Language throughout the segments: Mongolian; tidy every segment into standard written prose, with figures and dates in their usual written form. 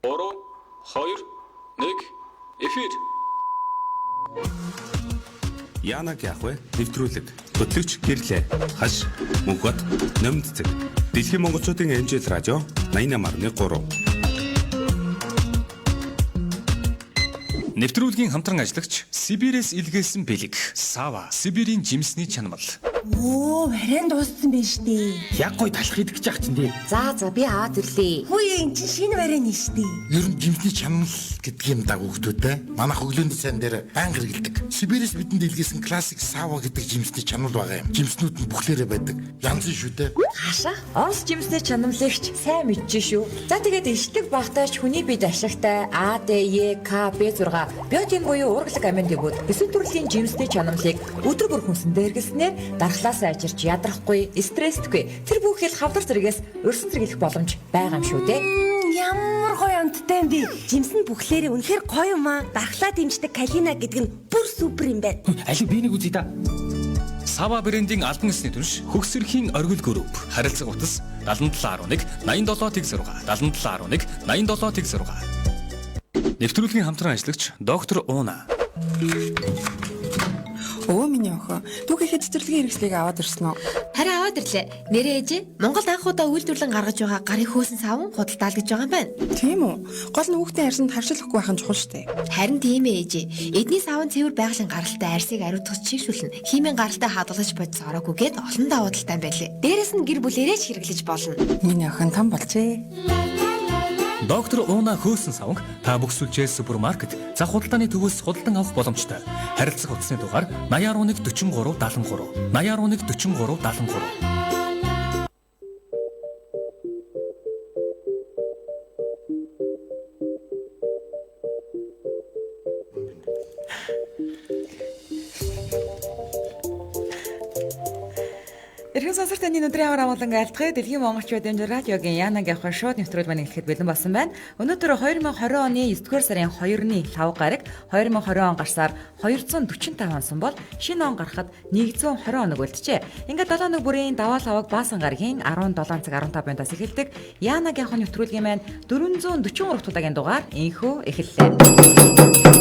3, 2, 1 эфир. Яанаг яах вэ? Нэвтрүүлэг, хөтлөгч гэрлээ. Хаш, мөнхбат, Номдцэг. Дэлхийн монголчуудын эмжил радио 88.3. Нэвтрүүлгийн хамтран ажиллагч Сибирээс илгээсэн бэлэг. Сава, Сибирийн жимсний чанамал. Оо, харин дууссан байна штэ. Яг гой талах идэх гэж яах чинь дээ. За би аваад ирлээ. Хөөе, эн чинь шинэ барин штэ. Ер нь жимсний чанал гэдэг юм да хүүхдүүдтэй. Манайх өглөөний цайн дээр байнга хэрэгэлдэг. Сибирээс бидэнд илгээсэн классик сава гэдэг жимсний чанал байгаа юм. Жимснүүд нь бүхлээрээ байдаг. Янзын шүү дээ. Хаашаа? Орос жимсний чанамлагч сайн мэдчихэж шүү. За тэгээд эшлэг багтаач хүний бие ашигтай А, Д, Е, К, Б6 биотин буюу уургалаг амин дэгүүд бэсэг төрлийн жимсний чанамлыг өдөр бүр хүнсэндээ хэрэглэснээр дархлаасаа ажирч ядрахгүй, стресстгүй тэр бүхэл хавдар зэрэгээс өрсөн зэрэглэх боломж байгаа юм шүү дээ. Ямар гоё амттай юм бэ? Жимс нь бүхлээрээ үнэхээр гоё юм аа. Дархлаа дэмждэг калина гэдэг нь бүр супер юм байна. Алив би нэг үзье да. Сава брендийн албан ёсны түнш хөгс эрхийн оргил групп. Харилцаг утас 7711 87-6 7711 87-6. Нэвтрүүлгийн хамтран ажиллагч доктор Уна. Өө миний охин, түүхийнхээ цэцэрлэгийн хэрэгслийг аваад ирсэн үү? Харин аваад ирлээ. Нэрээ ээжээ Монголд анх удаа үйлдвэрлэн гаргаж байгаа гарын хөөсөн савн худалдаал гэж байгаа юм байна. Тийм үү? Гол нь хүүхдийн арьсанд харшилахгүй байх нь чухал шүү дээ. Харин тийм ээ ээжээ. Эдний савн цэвэр байгалийн гаралтай арьсыг ариутгаж чийгшүүлнэ. Химийн гаралтай хадгалж бодис ороогүйгээд олон давуу талтай байлээ. Дээрээс нь гэр бүлээрээ ч хэрэглэж болно. Миний охин том болжээ. Доктор Уна хөөсөн савнг та бүхсүүлжээ супермаркет зах худалдааны төвөөс худалдан авах боломжтой. Харилцах утасны дугаар 8011 43 73 8011 43 73. Эрхэм сонсогч таны өдрийн аваар амгалан айлтгая. Дэлхийн монголчуудын радиогийн Яанаг явах шууд нэвтрүүлэг маань эхлэхэд бэлэн болсон байна. Өнөөдөр 2020 оны 9-р сарын 2-ны 5 гараг 2020 он гарсаар 245 онсон бол шинэ он гарахад 120 хоног үлджээ. Ингээд 7 хоног бүрийн даваа лаваг баасан гарагийн 17 цаг 15 минутаас эхэлдэг Яанаг явах нэвтрүүлгийн маань 443 удаагийн дугаар инхүү эхэллээ.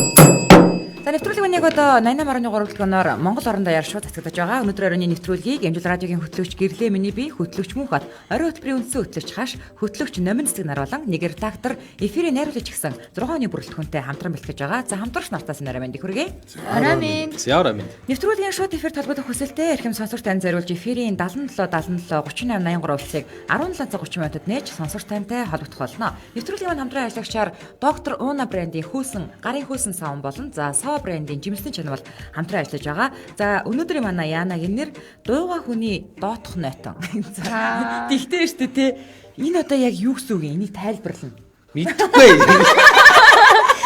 За нэвтрүүлэг маань яг одоо 88.3 дэлгүүрээр Монгол орон даяар шууд цацагдаж байгаа. Өнөөдөр оройн нэвтрүүлгийг Эмжил радиогийн хөтлөгч Гэрлээ миний бие хөтлөгч мөнхбат орой хөтөлбөрийн үндсэн хөтлөгч хаш хөтлөгч Номин цэцэг наруулан нэг редактор эфирийн найруулагч гисэн 6 оны бүрэлдэхүүнтэй хамтран бэлтгэж байгаа. За хамтрагч нартаас нэрэ мэнд хүргэе. Орой минь. Яараа минь. Нэвтрүүлгийн шууд эфир толгойд хүсэлтэй эрхэм сонсогч тань зориулж эфирийн 77 78 38 83 улсыг 17 цаг 30 минутад нээж сонсогч тантай холбогдох болно. Нэвтрүүлгийн маань хамтран ажиллагчаар доктор Уна брендийн хөөсөн гарын хөөсөн савн болон за брендийн жимсний чанал хамтран ажиллаж байгаа. За өнөөдрийн манай Яанагийн нэр дууга хүний доотх нойтон. За тэгтээ штэ те энэ одоо яг юу гэсэн үг юм? Энийг тайлбарлана. Мэдхгүй.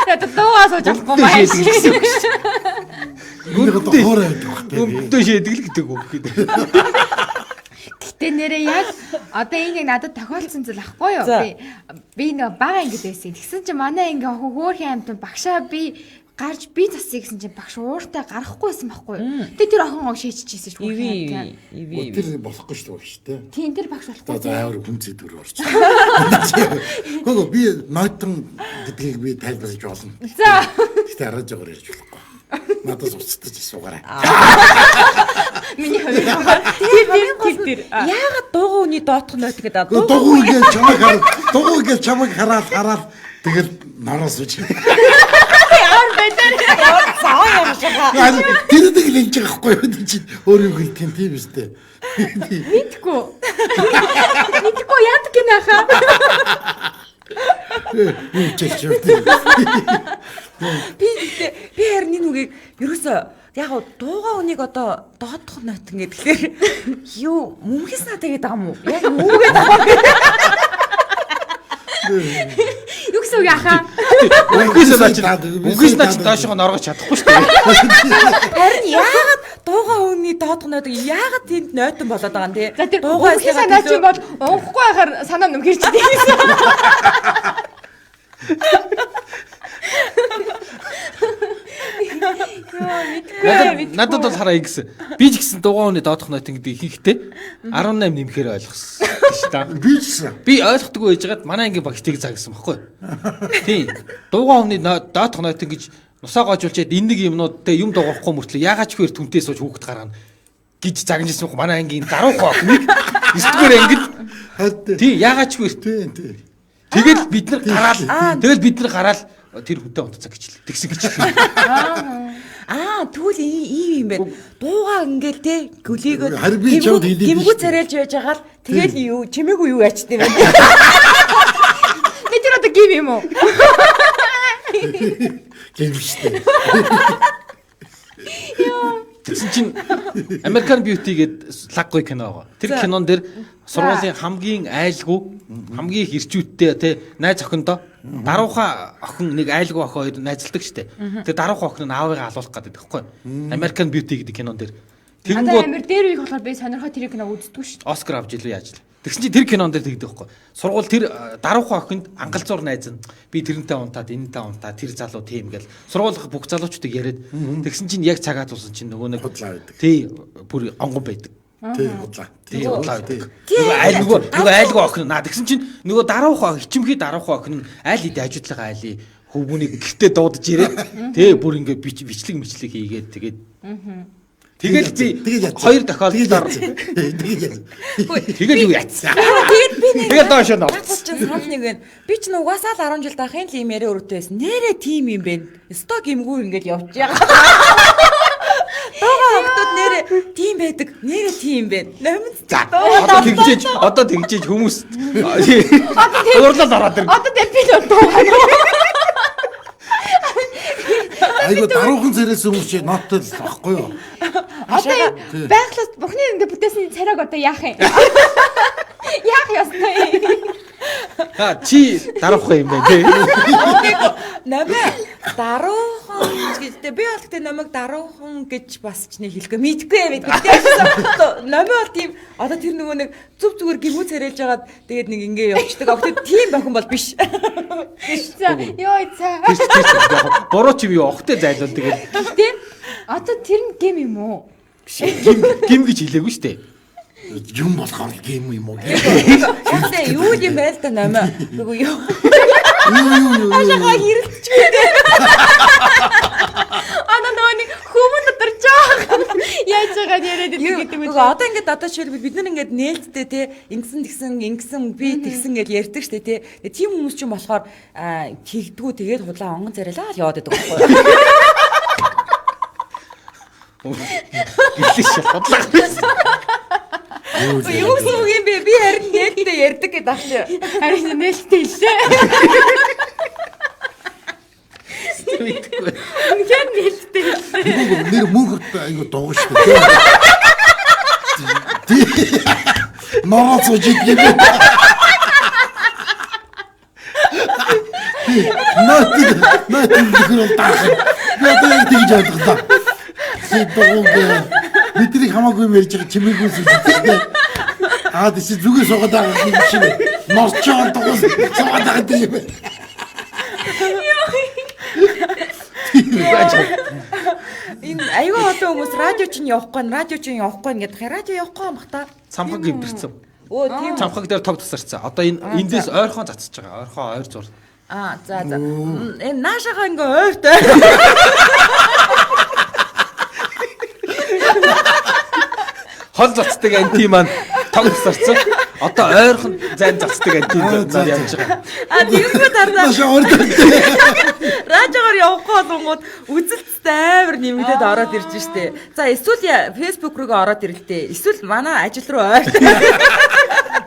Одоо дуугаа сууж авахгүй маш. Гүндэг хоорой байдаг бах те. Өмдөө шийдэл гэдэг үг гэдэг. Гэтэ нэрээ яг одоо энэ надад тохиолдсон зүйл ахгүй юу? Би нэг бага ангид байсан. Тэгсэн чинь манай ингээ хөөхөн амт багшаа би гарч би засъя гэсэн чинь багш ууртай гарахгүйсэн байхгүй. Тэгээ тэр охин гоо шийдчихсэн шүү дээ. Тэр болохгүй шүү дээ. Тийм тэр багш болохгүй. За амар хүнцээ дүр орч. Гоо би нойтон гэдгийг би тайлбарлаж болно. За. Гэтэ арайж байгаа ярьж болохгүй. Надаас уцтаж суугаарай. Миний хоёр. Тэр яагаад дууга хүний доотх нойт гэдэг аа? Дугуй гэж чамайг хараад тэгэл нараас үуч. Яар байтар. Заа юм шиг. Тэр нэг л энэ байхгүй юу чи өөрөө хэлдэг юм тийм үстэй. Мэдгүй. Мэдгүй яадаг гинэ хаа. Би чичээ. Би харин энэ үгийг ерөөсөө яг дууга хүнийг одоо доотх нойт гэхээр юу мөнхөс надад гэдэг юм уу? Яг үүгээд байгаа. Юу гэсэн үг яхаа? Үгүйс наач доошоо норгож чадахгүй шүү дээ. Харин яагаад дууга хүний доотх нойд яагаад тэнд нойтон болоод байгаа юм те? За тэр дуугаа наач юм бол унахгүй байхаар санаа нүмгэрч дээ. Надад бол хараа ингэсэн. Би ч гэсэн дугаа хүний доодох нойтын гэдэг ихэнхдээ 18 нэмэхээр ойлгосон шүү дээ. Би ч гэсэн. Би ойлгохдгүй байжгаад манай ангийн багтыг загсан баггүй. Тийм. Дугаа хүний доодох нойтын гэж нусаа гоожулчаад энэ нэг юмнууд те юм дуурахгүй мөртлөө ягаад ч хэр түнтэй сууж хүүхэд гаргана гэж загнажсэн юм. Манай ангийн даруухан охиныг 9-р ангид тий ягаад ч хэр Тий. тэгэл бид нар гараал тэр хүнтэй унтцаг гэжлээ. Тэгсэн гэжлээ. Тэгвэл ийм юм байна. Дуугаа ингээл те гөлийгөө Харин би чамд хэлээд гимгүү царайлж байж байгаа л тэгэл юу чимээгүй юу ячт юм байна. Би тэр одоо гим юм уу? Гэмштэй. Тэгсэн чинь American Beauty гэдэг лаггүй кино байгаа. Тэр кинон дээр сургуулийн хамгийн айлгүй, хамгийн их ирчүүдтэй те найз охиндоо даруухан охин нэг айлгүй охин хоёр найзалдаг штэ. Тэр даруухан охин нь аавыгаа алуулах гэдэг байхгүй. American Beauty гэдэг кинон дээр. Одоо амир дээр үеийг болохоор би сонирхоо тэр киног үздэг шүү дээ. Оскар авч илүү яаж л. Тэгсэн чинь тэр кинон дээр тэгдэг байхгүй. Сургууль тэр даруухан охинд ангалзуур найз нь би тэрнтэй унтаад энэнтэй унтаад тэр залуу тийм гэл сургуулих бүх залуучуудыг яриад тэгсэн чинь яг цагаад тулсан чинь нөгөө нэг тий бүр онгон байдаг. Тий худлаа. Тий худлаа байдаг. Нөгөө айлгүй охин наа тэгсэн чинь нөгөө даруухан хичмхий даруухан охин нь айл идэ ажуудлага айлыг хөвгүнийг гэртээ дуудаж ирээд тий бүр ингээ бичлэг хийгээд тэгээд тэгэл би хоёр тохиолдолд тэгэл юу яатсан. Тэгэд би нэг тэгэл доошоо ноо. санал нэг байна. Би ч нугасаа л 10 жил дахын л юм яриа өрөөтэй байсан. Нэрэ тим юм бэ. Сто гимгүү ингээд явж байгаа. Дага хөлтөд нэрэ тим байдаг. Нэрэ тим бэ. Номид Одоо тэгжээж хүмүүс уурлал ороод ирнэ. Одоо тэр би л дуугаа. Айгу даруухан царайс өмөрч ноттой л баггүй юу? Одоо байглаас бурхны ингээд бүтээсэн царайг одоо яах юм? Яах ёстой? Чи даруухан юм байна тий. намаа даруухан гэдэг би бол гэдэг намайг даруухан гэж бас ч нэг хэлэхгүй мэдгүй юм гэдэг. Намаа бол тийм одоо тэр нөгөө нэг зүв зүгээр гимүү царайлж хагаад тэгээд нэг ингээ явчихдаг. Огт тийм бохин бол биш. За ёо цаа. Бороо чи юу охтой зайлуул тэгээд. Тийм. Одоо тэр нь гим юм уу? Гим гэж хэлээгүй шүү дээ. Юм болохоор гэм юм уу? Тэгтээ юу юм бэ л та намаа. Нөгөө юу. Ашгаа хэрэлцчихвээ. Ана нөөний хүмүүс дотор жаа. Яаж байгаа яриад байдаг гэдэг үү? Одоо ингээд одоо жишээлбэл бид нар ингээд нээлттэй те ингэсэн би тэгсэн гэж ярьдаг штэ те. Тийм хүмүүс ч юм болохоор тэгдгүү тэгээд худлаа онгон царайлаа яваад байдаг байхгүй юу? Гэлээш худлаа. Юу юм бэ? Би харин нээлттэй ярьдаг гэдэг авч. Харин нээлттэй лээ. Үнэхээр нээлттэй лээ. Нэр мөнхөрт айгу дуугаш шүү дээ. Наац үжиг юм. Наац нөхөр таах. Надад тэгж яадаг. Бидний хамаагүй мэрж байгаа чимээгүй сүлжээ. Тийш зүгээ суугаад байгаа юм шиг. Норчон дуус суугаад байгаа юм. Энэ аюу одоо хүмүүс радио чинь явахгүй гэдэг. Радио явахгүй юм бах та. Цамхаг гимтэрсэн. Тийм. Цамхаг дээр тог тасарсан. Одоо эндээс ойрхон цацж байгаа. Ойрхон ойр зур. За. Энэ наашаага ингээ ойртой. Хол цацдаг анти маань тог тасарсан. Одоо ойрхон зайн цацдаг анти зар явж байгаа. Тэгвэл дараа. Радиогоор явахгүй болгоод үзэлцтэй амар нэмэгдээд ороод ирж штэ. За эсвэл Facebook руу ороод ирлээ. Эсвэл манай ажил руу ойр.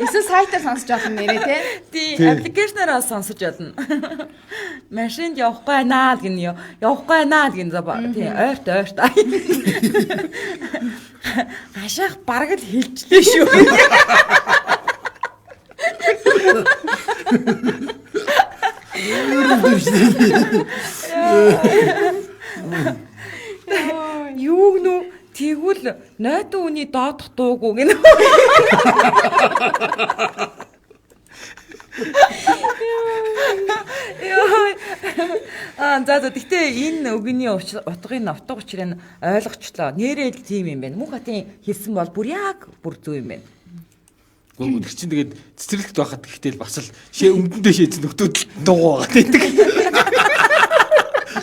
Эсвэл сайтаар сонсож байгаа нэрээ те. Тийм, аппликейшнаараа сонсож байна. Машинд явахгүй байна л гинэ. Явахгүй байна л гинэ. Тийм, ойрт. Гашаах бараг л хэлжлээ шүү. Юу гэнэ? Тэгвэл нойтон үний доодох дуугүй гэнэ. За гэхдээ энэ үгний утгын утга учрыг ойлгочлоо. Нэрэл тийм юм байна. Мөнх хатын хэлсэн бол бүр зөв юм байна. Гүн чинь тэгээд цэцэрлэгт байхад гэхдээ бас л өмдөндөө шийдсэн нөхдүүд дуугаа гэдэг.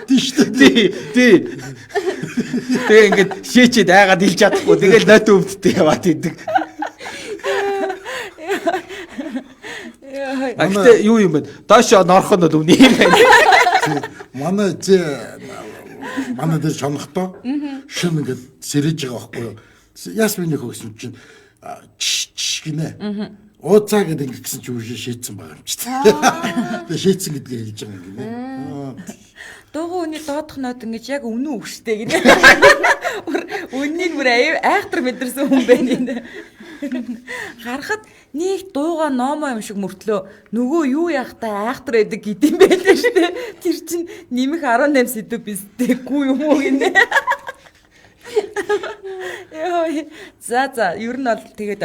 Тий. Тэгээ ингээд шээчээд айгаад илж чадахгүй. Тэгэл ноот өвддөг яваад идэг. Гэхдээ юу юм бэ? Доошоо норхон бол үний юм байна. Манай дээр шонохдоо шин ингээд сэрэж байгаа байхгүй юу? Ясмины хөөсөн чинь гинэ. Ууцаа гэдэг ингэсэн чи үүшээ шийдсэн байгаа юм чи. Тэгээ шийдсэн гэдгийг хэлж байгаа юм гинэ. Дуугүй үний доодох нот ингэж яг үнэн үгштэй гинэ. Үннийг бүр айхтар мэдэрсэн хүн байна энэ. Харахад нэг дууга номоо юм шиг мөртлөө нөгөө юу яахтаа айхтар байдаг гэдэм байлаа шүү дээ. Тэр чинь нэмэх 18 сэдв бистэйгүй юм уу гинэ. За ер нь бол тэгээд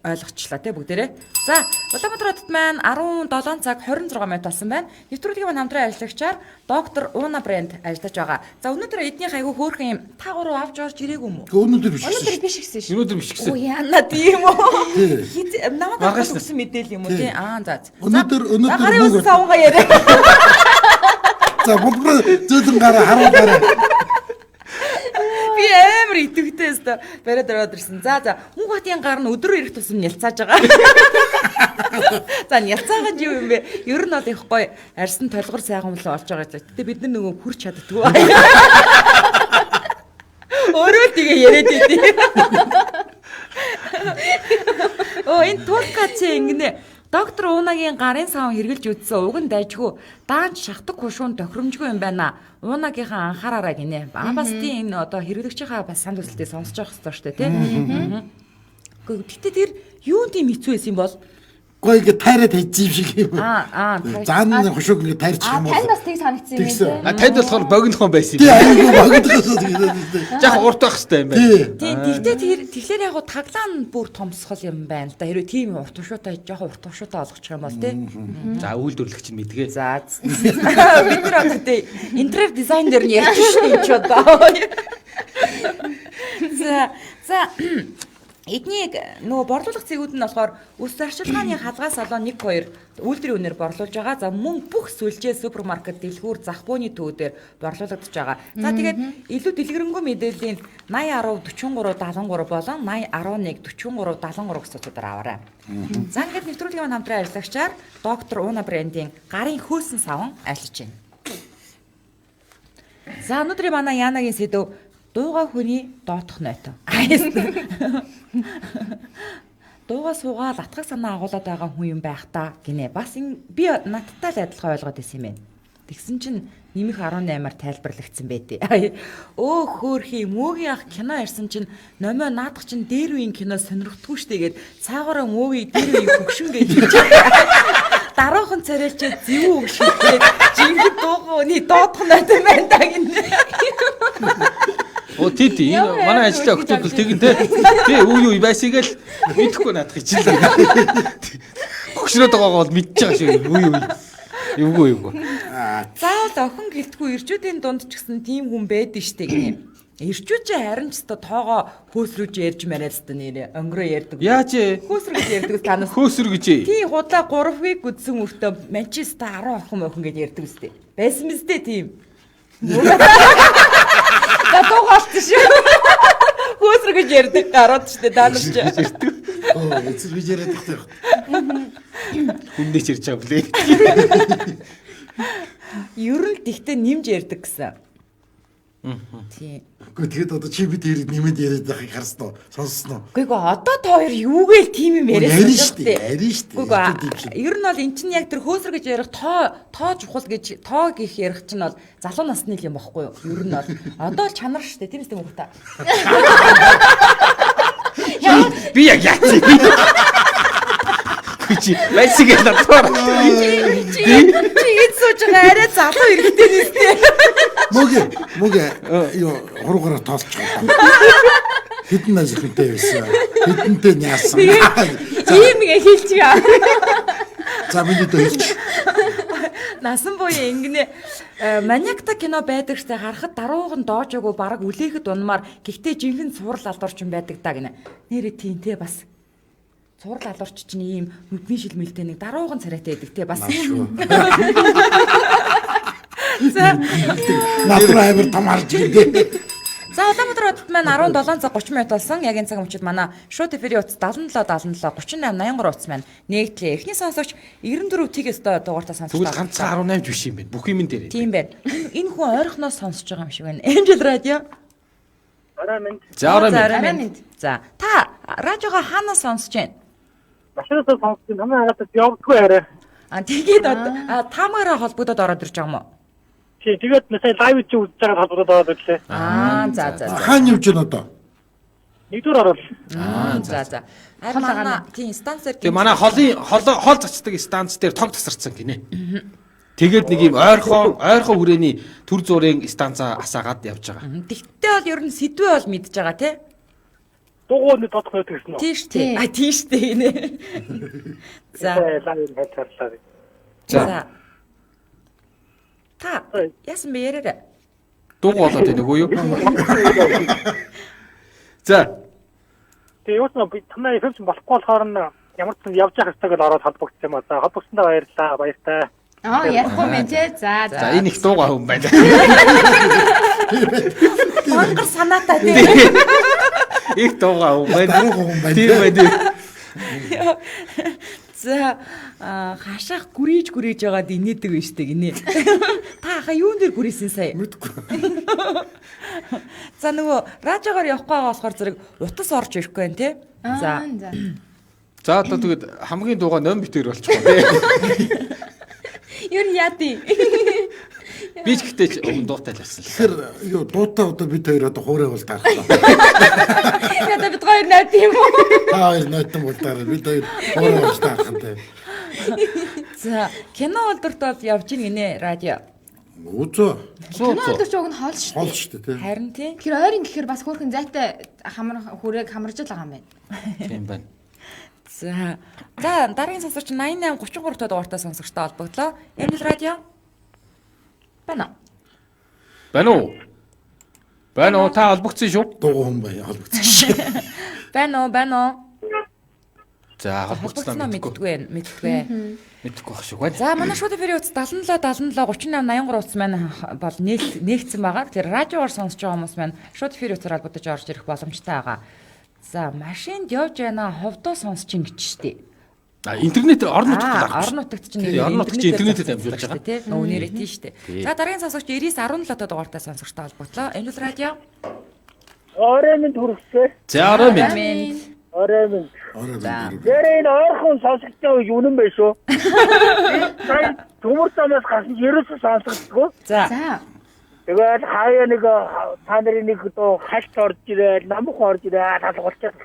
ойлгочлаа те бүгдээрээ. За Улаанбаатар хотод маань 17 цаг 26 минут болсон байна. Нэвтрүүлгийн маань хамтран ажиллагчаар доктор Уна брэнд ажиллаж байгаа. За өнөөдөр эднийх айгүй хөөрхөн юм та гурав авч орж ирээгүй юм уу? Өнөөдөр биш. Өнөөдөр биш гэсэн шүү. Өнөөдөр биш гэсэн. Оо яана тийм үү? Намайг гаргасан мэдээлэл юм уу тий? За. Өнөөдөр гарын ус савга яриа. За бүгд зөөлөн гараа харуулаарай. Би амар итгэвтэй өстө бариад ороод ирсэн. За мөнх хатын гар нь өдрөөр ирэх тусам нялцааж байгаа. За нялцаагаад юу юм бэ? Ер нь бол их гоё арьсан толгор сайхан мөл олж байгаа. Гэтэ бид нар нөгөө хүрч чаддгүй. Өөрөө тэгээ яриад идэв. Энэ туркац ингэнэ. Доктор Унагийн гарын сав хэрглэж үтсэн уг нь дайжгүй даанч шахдаг хушуун тохиромжгүй юм байна. Унагийнхаа анхаараараа гинэ. Амбастын энэ одоо хэрэглэгчийнхаа бас санд үзэлтээ сонсож явах хэрэгтэй шүү дээ, тийм. Гэхдээ тэр юу тийм хэцүү байсан юм бол Гой ингэ тайраад хайж юм шиг юм. Заан хушууг ингэ тайрчих юм бол. Танд бас тийг санагдсан юм байна. Танд болохоор богинохон байсан юм. Тийм богинохоос тэгээд. Жах урт байх хэрэгтэй юм байна. Тийм тэгэхээр яг таглаа нь бүр томсгол юм байна л да. Хэрвээ тийм урт хушуутай жоохон урт хушуутай олгочих юм бол тийм. За үйлдвэрлэгч нь мэдгээ. За бид нар одоо тийм интерьер дизайнер нь ярьж шүү дээ ч одоо. За эднийг нөгөө борлуулах цэгүүд нь болохоор өс зарчилгааны хадгаа салон 1-2 үйлдвэрийн үнээр борлуулж байгаа. За мөн бүх сүлжээ супермаркет дэлгүүр зах бууны төвөдөр борлуулагдаж байгаа. За тэгээд илүү дэлгэрэнгүй мэдээллийн 80 10 43 73 болон 80 11 43 73 гэсэн утгаар аваарай. За ингээд нэвтрүүлгийн маань хамтран ажиллагчаар доктор Уна брендийн гарын хөөсөн саван ажиллаж байна. За өнөөдрийн манай Янагийн сэдв дууга хүний доотох нойтон. Дууга суугаад атгах санаа агуулад байгаа хүн юм байх та гинэ. Бас би надтай л адилхан ойлгоод байсан юм байна. Тэгсэн чинь нэмэх 18-аар тайлбарлагдсан байдээ. Өө хөөрхий мөөгийн ах кино ярьсан чинь номоо наадах чинь дээр үеийн кино сонирхдаггүй штэ гээд цаагаараа мөөгийг дээр үеийн хөгшин гэж хэлж байгаа. Дараахан царайлчаа зэвүү өгшөлтэй жинхэнэ дууга хүний доотох нойтон байна та гинэ. Оо тий энэ манай ажлын охтууд л тэгэн тий үе байсыг л мэдэхгүй наадах хичээлээ. Хөгшрөөд байгаагаа бол мэдчихэж байгаа шүү. Үе эвгүй. Заавал охин гэлтгүй ирчүүдийн дунд ч гэсэн тийм хүн байдаг штэ гинэ. Ирчүүд ч харин ч тоогоо хөөсрүүж ярьж мараа л та нэрээ өнгөрөө ярьдаг. Яаж ээ? Хөөсрүүж ярьдаг танаас. Хөөсрүү гэж ээ. Тий худлаа 3 вик үдсэн өртөө Манчестер 10 охин гэж ярьдаг үстэй. Байсан мэт тийм. Дуугаалт шүү. Хөөсрөө гэж ярьдаг гараад штэ даанч. Оо эцэг гэж яриад байгаа. Хүннээ ч ярьж байгаа блэ. Ер нь тэгтээ нэмж ярьдаг гэсэн. Тийм. Гэхдээ тэгээд одоо чи бид хэрэг нэмэд яриад байхыг харсан уу? Сонссон уу? Үгүй одоо та хоёр юугээл тийм юм яриад байна шүү дээ. Ер нь бол эн чинь яг тэр хөөсөр гэж ярих тоо чухал гэж тоо гих ярих чинь бол залуу насны юм багхгүй юу? Ер нь бол одоо л чанар шүү дээ. Тийм үстэй мөн та. Би яг яачих. Чи байсигээ надаар. Чи сууж байгаа арай залуу иргэдэй нэстэй. Мөг юу хуруугаар тоолчих. Хэдэн нас ихэнтэй байсан. Хэдэнтэй няасан. Ийм ингээ хэлчихээ. За миний дөө хэлчих. Насан буяа ингэнэ маниакта кино байдаг штэ харахад дарууган доожоогүй бараг үлээхэд унмаар гэхдээ жинхэнэ цуврал алуурчин байдаг да гинэ. Нэрээ тийм те бас. Цуврал алуурч чинь ийм нүдний шилмэлтэй нэг дарууган царайтай байдаг те бас. За Натраа амир тамарж ирдэ. За Улаанбаатар хотод маань 17 цаг 30 минут болсон. Яг энэ цаг мөчид манай шууд эфирийн утас 77 78 38 83 утас маань нэгтлээ. Эхний сонсогч 94 TG-с дугаартаа сонсож Тэгвэл байна. ганцхан 18 биш юм байна. Бүх юм дээр. Тийм байна. Энэ хүн ойрхоноос сонсож байгаа юм шиг байна. Angel Radio. За орой минь. За та радиогоо хаанаас сонсож байна? Машинаас сонсож намайг хагаад явдаггүй арай. Тэгээд таамаараа холбогдоод ороод ирж байгаа юм уу? Тэгээд сая лайв чи үзэж байгаа холбогдоод ороод ирлээ. За. Хаана явж байна одоо? Нэгдүгээр ороод. За. Харин манай тийм станцаар Тэгээ манай хол зочдог станц дээр тог тасарсан гинэ. Тэгээд нэг юм ойрхон хүрээний төр зургийн станцаа асаагаад явж байгаа. Тэгтээ бол ер нь сэдвээ бол мэдж байгаа тий. Дугуйны тодох байдаг гэсэн үү? Тийш тий. Тийш тий нэ. За. Лайв хайцаарлаа. За. Та яасан бэ яраарай. Дуг болоод байна уу юу? За. Тэгээ юу ч би танай хэвч болохгүй болохоор ямар ч юм явж явах хэрэгтэй гэж ороод холбогдсон юм аа. За холбогдсондоо баярлалаа. Ярихгүй мэн тий. За. За энэ их дуугаа хүн байна. Монгол санаатай тий. Их дуугаа хүн байна. Тийм байна. За хашаах гүрийж байгаад инээдэг байж тээ гинэ. Та хаа юун дээр гүрийсэн сая? Мэдгүй. За нөгөө радиогоор явахгүй байгаа болохоор зэрэг утас орж ирэхгүй байна тий. За. За одоо тэгээд хамгийн дуугаа ном битээр болчихгоо тий. Юу яа тий. Би ч гэтээ дуутай л байсан л. Тэгэхээр юу дуутай одоо бид хоёр одоо хуурай бол таарах. Ята бид хоёр найт юм уу? Та хоёр нойтон бол таарах. Бид хоёр хуурай болж таарах юм дээ. За кино олдорт бол явж ийн гинэ радио. Үзөө. Кино олдорч уг нь хол шүү Хол дээ. шүү дээ тий. Харин тий. Тэгэхээр ойрын гэхээр бас хөөрхөн зайтай хүрээг хамарж л байгаа юм байна. Тийм байна. За дараагийн сонсогч 88 33 дахь дугаартаа сонсогчтой холбогдлоо. Angel Radio. Байна уу? Байна уу? Та холбогдсон шүү. Дугуй хүн бай холбогдсон. Байна уу? За Холбогдсноо холбогдсон мэдтгүй. мэдхгүй байх шиг байна. За манай шууд эфирийн утас 77 38 83 утас маань бол нээгдсэн байгаа. Тэгэхээр радиогоор сонсож байгаа хүмүүс маань шууд эфирийн утасаар холбогдож орж ирэх боломжтой байгаа. За машинд явж байна ховдоо сонсож ин гэж штэ. Интернет орон нутагт Орон авах. нутагт чинь Орон нутагт чинь интернетээр дамжуулж байгаа. тий. Нөгөө нэрээ тий штэ. За дараагийн сонсогч 99 17 дугаартаа сонсогчтой холбогдлоо. Angel Radio. Орой минь хүрсээ. За орой минь. Орой минь. За. Тэр энэ ойрхон сонсогчтой юунан байх шүү. Сая төмөр замаас гарсан ерөөсөө сонсогдгүй. За. Тэгээд хаяа нэг та нарын нэг доо хальт орж ирээ, намх орж ирээ, талгуулчих.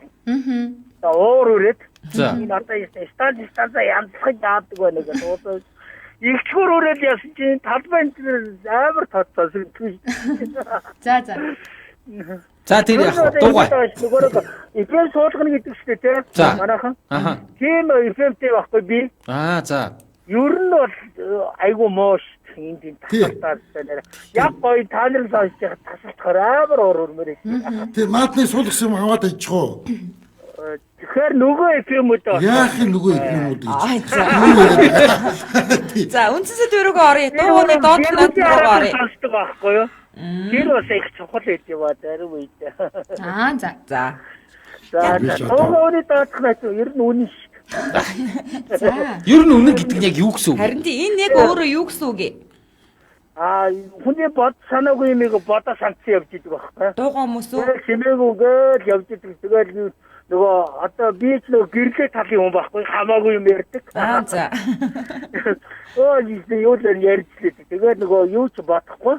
За уур үрээд. За. Энэ одоо станцаа янзлахыг яадаг байна гэдэг. Одоо ихчгөр үрээд яасан чинь талбай амар татсан. За. За тэр яг дуугаа. FM суулгана гэдэг шүү дээ тий. Манайхан. Тийм FM-тэй байхгүй би. За. Ер нь бол айгу моош энд тасалтаар. Яг гоё та нар сонсож байгаа тасалтахаар амар урмэр. Тэг наадны суулгасан юм аваад ичх уу? Тэгэхээр нөгөө FM-үүд Яах юм нөгөө юм уу? За үндсэсээ дөрөгөө орё. Дууны доотлоод дөрөгөө орё. сонсдог байхгүй юу? Тэр бас их чухал байт юм аа зарим үед. За. За тооны доотлох нь ер нь үнэн шүү. Ер нь үнэн гэдэг нь яг юу гэсэн үг? Харин тийм энэ яг өөрөө юу гэсэн үг ээ? Хүний бод санаагүй юмыг бодо санцсан явж идэг байхгүй. Дуугаа хүмүүс үү? Хэмээгүйгээр явж идэг. Тэгээд нөгөө одоо би ч нөгөө гэрлээ талын хүн байхгүй хамаагүй юм ярьдаг. За. Юу л ярьжлээ. Тэгээд нөгөө юу ч бодохгүй.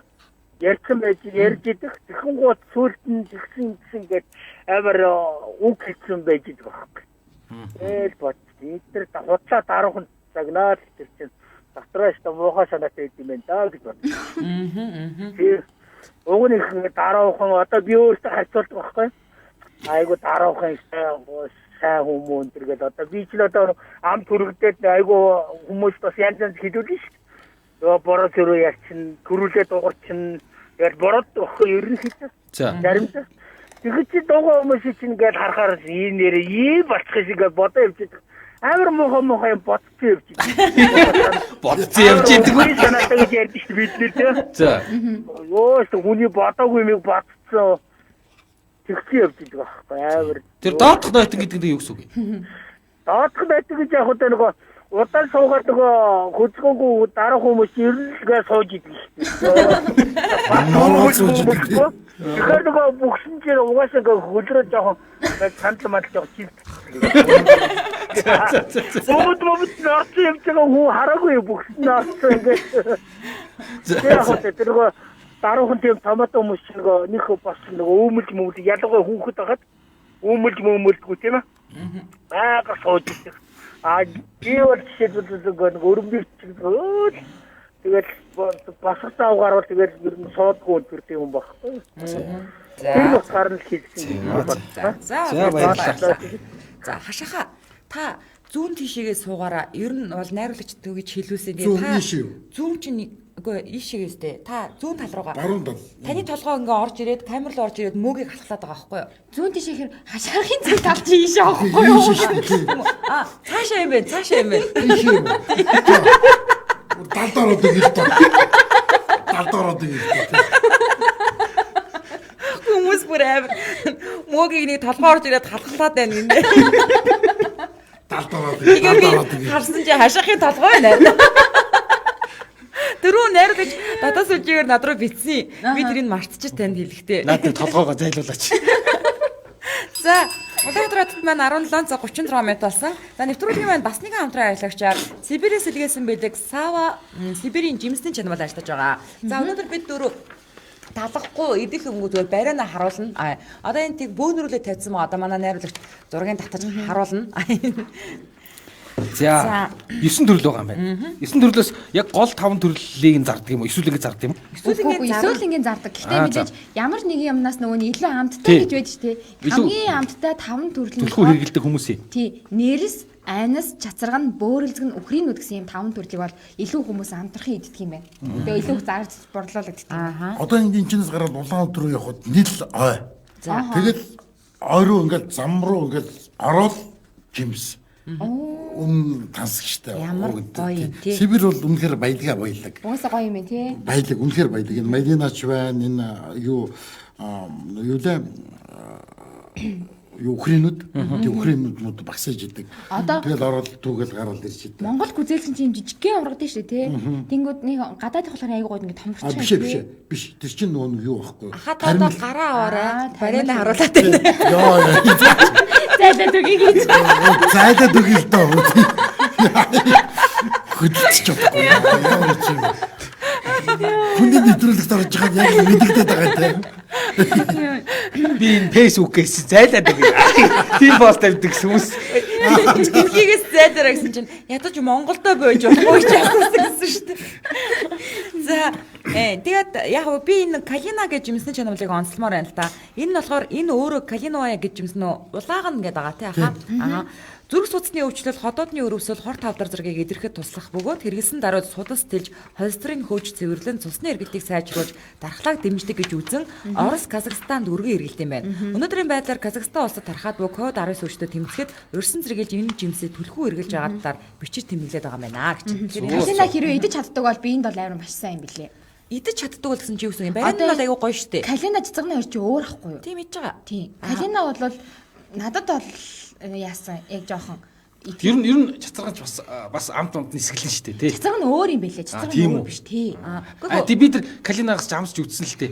Ярьсан байж ярьж идэх. Тэхэн гол сүлд нь тэгсэн гэд амар үг хэлсэн байж идэг байхгүй. Эл бод. Тэр хутлаа даруухан загнаад тэр чинь дотроо ч муухай санаатай юм байна да гэж бод. Өгнөх даруухан одоо би өөртөө харьцуулдаг байхгүй. Айгу даруухан сайн хүмүүс тэргээд одоо би ч л одоо ам төрөгдөд айгу хүмүүс бас янз янз хэлүүлнэ шүү. бороо зөрөө ярьчин, гөрүүлээ дуурчин, яг бороод охоо ерөнхийдөө. За. Заримдаа тэгэж чи дуугаа хүмүүс чинь ингээд харахаар ийм нэрээ ийм болчих шиг бодоо явж байгаа. Амар мохоо юм бодцоо явж байгаа. Бодцоо явж байгаа. Санаатай гэж ярьж шүү бид нэр тий. За. Йоо хүний бодоогүй юм бодцоо тэгчих явж байгаа байхгүй амар. Тэр доотх нойтон гэдэг нь юу гэсэн үг вэ? Доотх нойтон гэж яг одоо нөгөө удаан суугаад нөгөө хөзгөөгүй дараа хүмүүс ирэлгээ сууж идэг шүү дээ. Ноо сууж идэг. Тэгэхээр нөгөө бүгсэн чинь угаасаа хөлрөө жоохон цантал мал жоохон чивт. Бомбот норч юм чинь хүү хараагүй бүгсэн норч ингээд. Яг тэр нөгөө даруухан тийм томото хүмүүс чинь нөгөө нэг бас нөгөө өмөлж ялгаа хүүхэд байгаад өмөлжгүй тийм ээ. Бага сууж идэг. Дийл жишээлбэл өрөмбөг чиглэл тэгээд басгатаа угаарвал тэгээд ер нь суудгүй үнэртэй юм багхгүй. Тэр утгаар нь хэлсэн юм байна. За баярлалаа. За хашаха та зүүн тишээгээ суугаараа ер нь бол найруулагч төгөж хэлүүлсэн. Зүүн ийш юу? Зүүн чинь үгүй ийшээс дээ. Та зүүн тал руугаа. Баруун тал. Таны толгоо ингээ орж ирээд камер руу орж ирээд мөөгийг хасгалаад байгаа байхгүй юу? Зүүн тишээхэр хашаахын цаг тал чи ийшээ авахгүй юу? Цаашаа юм бэ? Цаашаа юм бэ? Ийш юу? Далдаараад игэлтэй. Далдаараад игэлтэй. Хүмүүс бүр амар мөөгийг нэг толгоо орж ирээд хасгалаад байна юм дээ. Далдаараад игэлтэй. Харсан чи хашаахын толгоо байна. Тэрүү найруулагч датас үжигээр над руу битсэн. Би тэрийг мартчих танд хэлэхтэй. Наад толгоогоо зайлуулаач. За, Улаанбаатар хотод маань 17 цаг 36 минут болсон. За, нэвтрүүлгийн маань бас нэгэн хамтран ажиллагчаар Сибирээс илгээсэн байдаг Сава Сибирийн жимсний чанамд ажиллаж байгаа. За, өнөөдөр бид дөрөв талахгүй идэх өнгөдгөр барайнаа харуулна. Одоо энэ тийг бөөнрүүлээ тавьсан байгаа. Одоо манай найруулагч зургийг татаж харуулна. За 9 төрөл байгаа юм байна. 9 төрлөөс яг гол 5 төрлийг зардаг юм уу? Эсвэл ингэ зардаг юм уу? Эсвэл ингэ зардаг. Гэхдээ мэдээж ямар нэг юмнаас нөгөө нь илүү амттай гэж байж тээ. Хамгийн амттай 5 төрлийн төлхөө хэрэгэлдэг хүмүүсийн. Тий. Нэрс, айнас, чацарга нь, бөөрөлзг нь, үхрийн нүд гэсэн юм 5 төрлийг бол илүү хүмүүс амтрахын иддэг юм байна. Тэгээ илүү зарж борлуулдаг юм. Одоо энэ чинээс гараад Улаанбаатар руу явхад нийл ой. Тэгэл ой руу ингээд зам руу ингээд ороод жимс. Тансагчтай. Ямар гоё тий. Сибир бол үнэхээр баялаг. Уусаа гоё юм тий. Баялаг үнэхээр баялаг. Энэ Малинач байна. Энэ юу лээ юу хринүүд. Тэг хринүүд багсаж идэг. Тэгэл ороод түүгэл гараад ирж идэг. Монгол гүзээлсэн чинь жижигхэн ургад шүү дээ тий. Тэнгүүд нэг гадаадын болохоор айгуу гоё ингэ томорч биш. Тэр чинь нөгөө юу байхгүй. Хатаа гараа аваарай. Барайнаа харуулаад байна. Йоо. Зайдаа дүгийг хийж. Зайдаа дүгийг тоо. Хөдөлж чадахгүй. Хүний нэвтрүүлэгт орж байгаа яг мэдэгдээд байгаа тийм. Би энэ фэйсбүүкээс зайлаад байгаа. Тийм пост тавьдаг хүмүүс. Дэлхийгээс зайлаараа гэсэн чинь ядаж Монголдо бойж болохгүй ч гэсэн шүү дээ. За тэгээд яг би энэ Калина гэж жимсний чанамлыг онцлмоор байна л та. Энэ нь болохоор энэ өөрөө Калиновая гэж жимснөө улаагна гэдэг байгаа тий хаа. Зүрх судасны өвчлөл, ходоодны өрөвсөл, хор тавдар зэргийг идэрхэд туслах бөгөөд хэрэгэлсэн даруйд судас тэлж, холестерин хөөж цэвэрлэн цусны эргэлтийг сайжруулж, дархлааг дэмждэг гэж үзэн Орос, Казахстанд өргөн эргэлт юм байна. Өнөөдрийн байдлаар Казахстан улсад тархаад буй ковид 19 өвчтөд тэмцэхэд өрсөн зэрэглэж энэ жимсээ түлхүү эргэлж байгаа талаар бичиж тэмдэглээд байгаа юм байна гэж. Калина хэрвээ идэж чаддаг бол би энд бол амар маш сайн юм билээ. Идэж чаддаг бол гэсэн чи юу гэсэн юм? Барин нь бол айгүй гоё штэ. Калина цэцганы хөр чи өөр ахгүй юу? Тийм иж байгаа. Тийм. Калина бол надад бол яасан яг жоохон Ер нь чацаргач бас амт нисгэлэн шүү дээ тий. Чацарга нь өөр юм байлээ. Чацарга нь өөр биш тий. Тий бид нар Калинагаас жамсч үзсэн л дээ.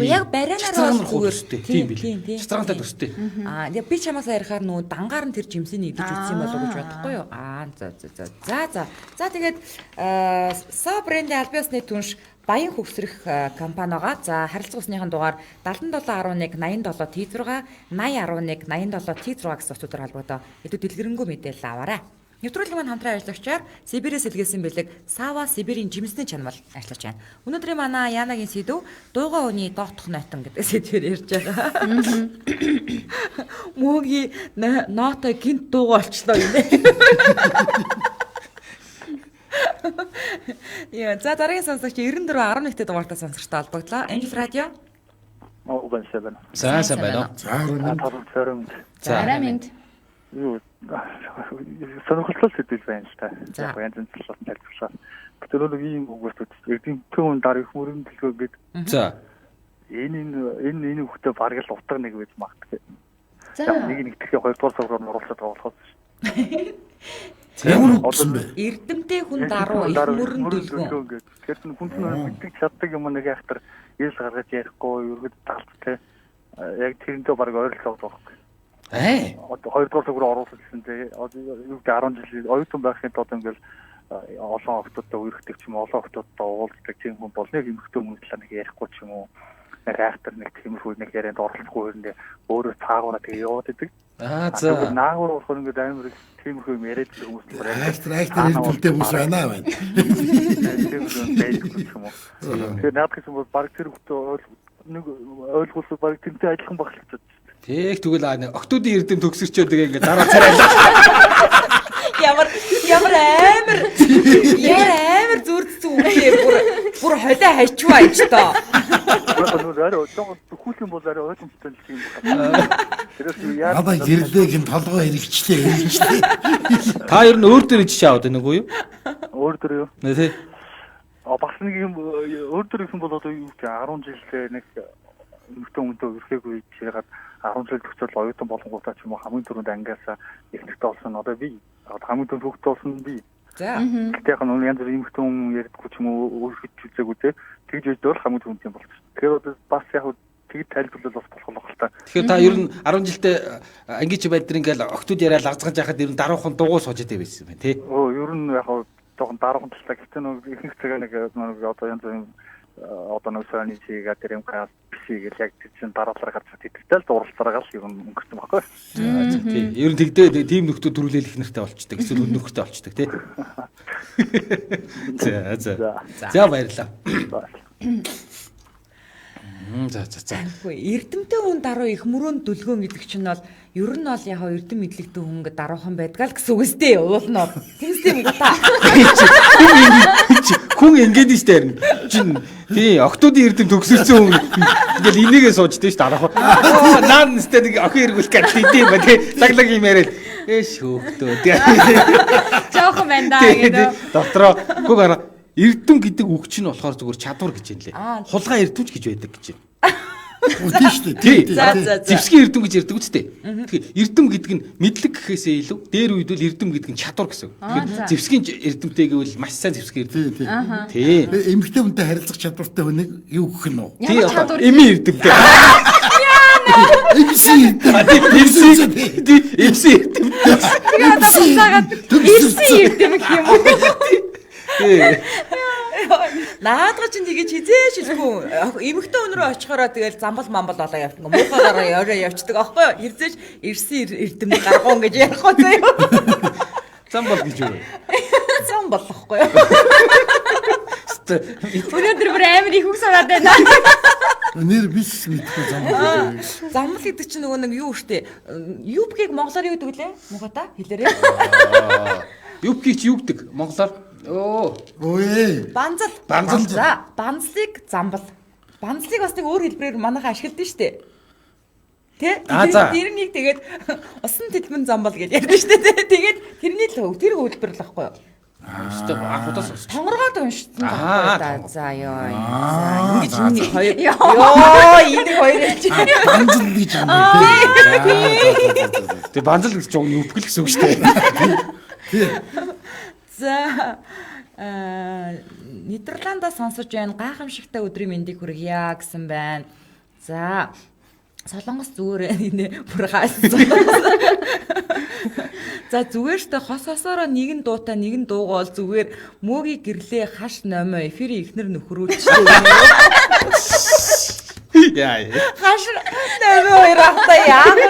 Яг барианаар зүгээр тийм билээ. Чацаргатай төстэй. Тэгээ би чамаас ярихаар нүү дангаар нь тэр жимсийг идэж үзсэн болов уу гэж бодохгүй юу? За тэгээд Са брендийн аль биесны түнш Баян хөвсрөх компани байгаа. За харилцаа усныхын дугаар 7711 87 T6 8011 87 T6 гэсэн утгаар холбоотой илүү дэлгэрэнгүй мэдээлэл аваарай. Нэвтрүүлэг маань хамтран ажиллагчаар Сибирээс илгээсэн бэлэг Сава Сибирийн жимсний чанамал ажиллаж байна. Өнөөдрийн манай Янагийн сэдв дууга өний доотх нойтон гэдэг сэдвээр ярьж байгаа. Мөгийн ноото гинт дууга болчлоо юм. Яа, за дараагийн сонсогч 94.11-т дугаартай сонсогчтой холбогдлоо. Angel Radio. Угансаа. За сайн байна уу? За өргөн. Зарай минь. Юу сонирхолтой зүйл байна л та. Яг янз янз талаас нь тайлбарлаа. Тэр нэг ийм үгээс эрдэмтэн дараа их мөрөнд төлгөө гээд. За. Энэ хүүхдээ бараг л утга нэг байж магадгүй. За. Нэг тэгтээ хоёрдугаар цагаар оруулаад байгаа болохоос. Ямар утсан бэ? Эрдэмтэй хүн даруу их мөрөн дөлгөн. Тэгэхээр хүн мэддэг чаддаг юм нэг яхтар ил гаргаж ярихгүй ерөөд талцтай. Яг тэрнтэй бараг ойрлцоод байгаа. Одоо хоёрдугаар цагаар оруулаад гэсэн юу 10 жил оюутан байхын тулд ингээл олон охтодтой үерхдэг ч юм уу олон охтодтой уулздаг тийм хүн бол нэг эмхтэн хүн талаар нэг ярихгүй ч юм уу реактор нэг тиймэрхүү нэг ярианд оролцохгүй хэрэндээ өөрөө цаагаараа тэгээ яваад идэг. За. Наагур болох ингээд амар тиймэрхүү юм яриад байгаа хүмүүс байна. Реактор хэлбэлтэй хүмүүс байна. Тэгэхээр наад гэсэн бол баг тэр хүүхдээ нэг ойлгуулсан баг тэнтэй адилхан баглагдаад. Тэг тэгвэл октодын эрдэм төгсөрчөө тэгээ ингээд дараа царайлаа. Ямар амар зүрдсэн үгүй бүр холио хайчваа ич тоо. Арай төхүүлэн бол арай ойлгомжтой юм байна. Тэрээс яа. Ада гэрлэг ин толгой хэрэгжлээ. Та ер нь өөр дээр ич шаавд байна уу юу? Өөр дээр юу? Нэ тий. Бас нэг юм өөр дээр гэсэн бол одоо юу гэх 10 жилдээ нэг нөхөн хүнтэй өрхөөгүй чигээд 10 жил төгсөөл оюутан болонгуудаа ч юм уу хамгийн түрүүнд ангиасаа ихнэртэй болсон одоо би хамгийн түрүүнд хөгжсөн болсон би. За. Тэгтээ яг нь янз бүрийн нөхөн ярьдаггүй ч юм уу өөрсөж үзээгүй те тэгж өдөө хамгийн түрүүнд юм болчих. Тэгэхээр одоо бас яг тэгж тайлбарлал бас болох л та. Тэгэхээр та ер нь 10 жилдээ ангич байдлаар ингээл октод яриа лагцгаж яхад ер нь даруухан дугуй сууж идэв байсан юм байна тий. Ер нь яг жоохон даруухан талтай гэхдээ нэг ихэнх цагаа нэг одоо янз бүрийн одоо нэг саяны чигээ тэр юм хаас бисийг яг тийм дараалал гарч идэгтэй л дууралцараа л юм өнгөрсөн байхгүй. Тийм. Ер нь тэгдээ тийм нөхдөд төрүүлэл их нэртэй болчдөг. Эсвэл үн нөхдөд болчдөг тий. За баярлалаа. За. Эрдэмтэй хүн даруу их мөрөнд дүлгөөн гэдэг чинь бол ер нь бол яг эрдэм мэдлэгтэй хүн ингээд даруухан байдаг л гэсэн үг өстэй уулноо. Тэмстэй юм та. Хүн ингээд штэ харин. Чин тий октодын эрдэм төгсөрсөн хүн ингээл энийгээ сууждээ ш дараахан. Наад нэстэй нэг охин эргүүлэх гэж хэдий ба тий лаглаг юм яриад эш хөөхтөө тий. Жохон байна да гэдэг. Дотроо гүг арга эрдэм гэдэг үг чинь болохоор зүгээр чадвар гэж юм лээ. Хулгай эрдэмч гэж байдаг гэж юм. Үгүй шүү дээ. Тий. Зевсгийн эрдэм гэж ярьдаг үстэй. Тэгэхээр эрдэм гэдэг нь мэдлэг гэхээсээ илүү дээр үед бол эрдэм гэдэг нь чадвар гэсэн. Тэгэхээр зевсгийн эрдэмтэй гэвэл маш сайн зевсгийн эрдэм. Тий. Эмэгтэй хүнтэй харилцах чадвартай хүнийг юу гэх нь вэ? Тий одоо эми эрдэмтэй. Эмси эрдэмтэй. Тэгээ одоо буцаагаад эрдэм гэх юм уу? Тий. Наадга чинь тэгээ хизээш хэлэхгүй. Эмэгтэй өнрөө очихороо тэгэл замбал мамбал болоо явдаг. Муухайгаар орой явцдаг аахгүй юу? Хизээш ирсэн эрдэм гаргуун гэж ярихгүй заяа. Замбал гэж юу вэ? Зам болохгүй юу? Өнөөдөр бүр амар их үг санаад байна. Нэр бис мэдгүй замбал. Замбал гэдэг чинь нөгөө нэг юу штэ? Юбгийг монголоор юу гэдэг лээ? Мугата хэлээрээ. Юбгийг чи юу гэдэг монголоор? Өө. Банзал. За, банзлыг замбал. Банзлыг бас нэг өөр хэлбэрээр манайхан ашигладаг штэ. Тэ? Тэрнийг тэгээд усан тэлмэн замбал гэж ярьдаг штэ. Тэгээд тэрний л тэр хэлбэр л ахгүй юу? Өстой анхудаас өсч. Тонгоргоод уншсан байна. За ёо. За ингэж энэ хоёр. Ёо, энэ хоёр хэлж. Банзал гэж юм. Тэгээ банзал гэж жоо юбгэл гэсэн үг штэ. За Нидерландаас сонсож байна. Гайхамшигтай өдрийн мэндийг хүргье гэсэн байна. За Солонгос зүгээр нэ бүр хаасан. За зүгээр штэ хос хосороо нэгэн дуутай нэгэн дуугаал зүгээр мөөгийн гэрлээ хаш номоо эфирийн ихнэр нөхрүүлчихсэн. Яа. Хаш номоо ирахтаа яах вэ?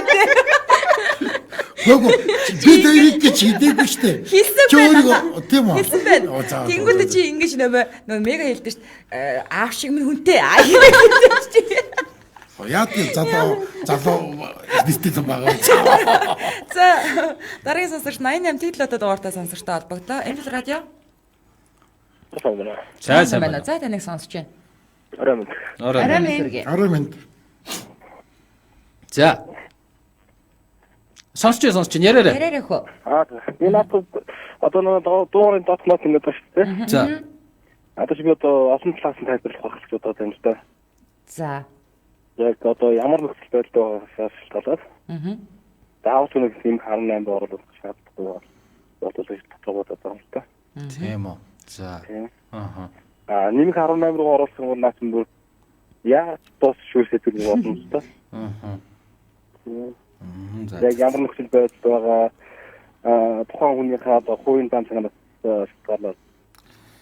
Нөгөө би дэрийг гэж хийдэггүй штэ. Хийсэн байна. Тийм үү? Хийсэн байна. Тэнгүүд чи ингэж нөгөө мега хэлдэг штэ. Аав шиг минь хүнтэй. Аа хэлдэг штэ. Яат залуу бистэлэн байгаа. За дараагийн сонсогч 88 тэглөөд дугаартай сонсогчтой холбогдоо. Angel Radio. Сайн байна. байна. За таныг сонсож байна. Арай минь. Хүргэе. 10 минут. За. Сонсч яриараа. Яриараа хөө. Энэ надад одоо нэг дуурын дотнод ингэ байна шүү дээ. За. Одоо чи би одоо олон талаас нь тайлбарлах байх гэж бодоод байна л да. За. Яг одоо ямар нөхцөл байдал байгаасаас шалтгаалаад. Заавал нэг юм 18 оруулах шаардлагатай болов гэж бодоод байна л да. Тийм үү. За. Аха. Нэмэх 18 руу оруулсан бол наас бүр яаж тус шүүрсэж байгаа болно л да. Аха. Яг ямар нөхцөл байдал байгаа тухайн хүнийхээ одоо хувийн дан цагаас шалтгаалаад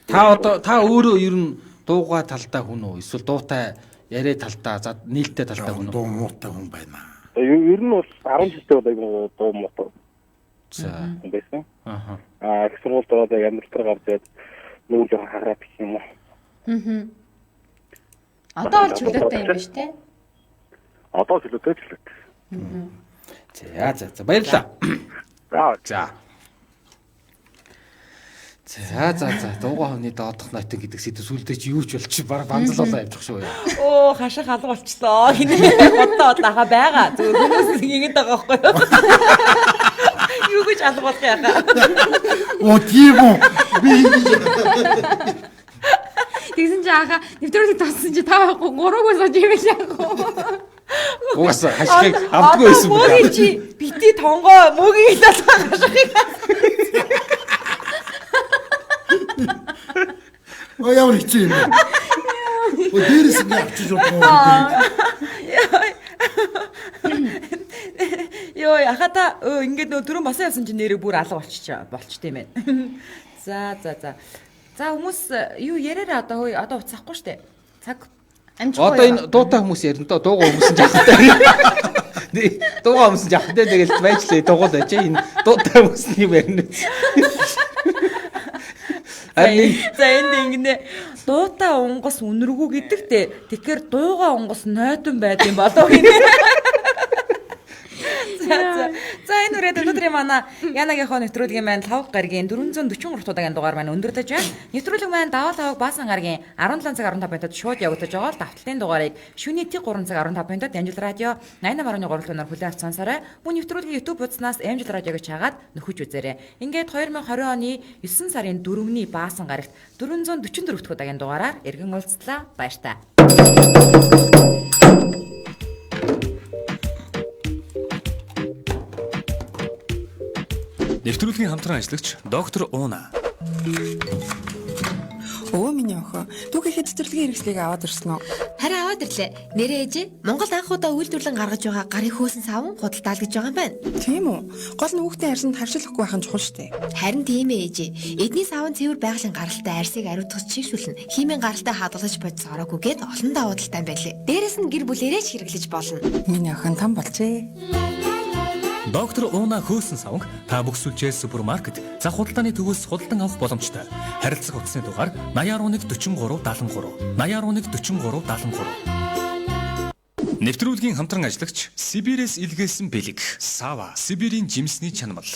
Та өөрөө ер нь дуугаа талдаа хүн үү? Эсвэл дуутай яриа талдаа, за нийлтэй талдаа хүн үү? Дуу муутай хүн байна. ер нь бол 10 жилдээ бол дуу мото. За. Байсан. Аха. Их сургуульд ороод амьдрал гарч ирээд нүүлээ хараад гэх юм уу. Одоо бол чөлөөтэй юм биш те. Одоо чөлөөтэй. За баярлалаа. За. За дуугаа хүний доодох нойтон гэдэг сэдв сүлдээ чи юу ч болчих баг банзалуулаа явчих шүү. Оо хашаа халга болчихлоо. Хинээ бодоо даха байгаа. Зүгээр хүмүүс ингэдэг байгаа байхгүй юу? Юу гэж алга болох яхаа. Оо тийм үү. Би Тэгсэн чи аха нэвтрүүлэг тассан чи та 3-өөс сууж ивэл яг. Угаасаа хашиг авдгүй байсан юм байна. Чи бити тонгоо мөгийг татах хашиг. Оо ямар хэцүү юм бэ? Оо дээрээс нь авчиж удаа. Йоо яхата ингээд нөө түрэн басаа явсан чинь нэрээ бүр алга болчихтой юм байна. За. За хүмүүс юу яриараа одоо уцсахгүй штэ. Цаг амжихгүй. Одоо энэ дуутай хүмүүс ярина доо дуугаа хүмүүс нь жахтай. Дуугаа хүмүүс нь жахтай тэгэл байжлаа дуугаа байж энэ дуутай хүмүүс нь юм ярина. За энд ингэнэ дуутай унгас үнэргүй гэдэгтэй тэгэхээр дууга унгас нойтон байд юм болов гинэ. За энэ үрээд өнөөдрийн манай Янагийнхоо нэвтрүүлгийн маань 5 гаргийн 443 удаагийн дугаар маань өндөрлөж байна. Нэвтрүүлэг маань даваа таваг баасан гаргийн 17 цаг 15 минутад шууд явагдаж байгаа бол давталтын дугаарыг шөнийн 3 цаг 15 минутад Амжил радио 88.3 төлөөр хүлээн авч сонсоорой. Мөн нэвтрүүлгийн YouTube хуудаснаас Амжил радиог чагаад нөхөж үзээрэй. Ингээд 2020 оны 9 сарын 4-ний баасан гарагт 444 дахь удаагийн дугаараар эргэн уулзлаа. Баяр та. Нэвтрүүлгийн хамтран ажиллагч доктор Уна. Өө миний охин. Түүхийхээ цэцэрлэгийн хэрэгслийг аваад ирсэн үү? Харин аваад ирлээ. Нэрээ ээжээ Монгол анх удаа үйлдвэрлэн гаргаж байгаа гарын хөөсөн савн худалдаал гэж байгаа юм байна. Тийм үү? Гол нь хүүхдийн арьсанд харшилахгүй байх нь чухал шүү дээ. Харин тийм ээ ээжээ. Эдний савн цэвэр байгалийн гаралтай арьсыг ариутгаж чийгшүүлнэ. Химийн гаралтай хадгалж бодис ороогүйгээд олон давуу талтай байлээ. Дээрээс нь гэр бүлээрээ ч хэрэглэж болно. Миний охин том болжээ. Доктор Уна хөөсөн савнг та бүх сүлжээ супермаркет зах худалдааны төвөөс худалдан авах боломжтой. Харилцах утасны дугаар 8011 43 73 8011 43 73. Нэвтрүүлгийн хамтран ажиллагч Сибирээс илгээсэн бэлэг Сава Сибирийн жимсний чанамал.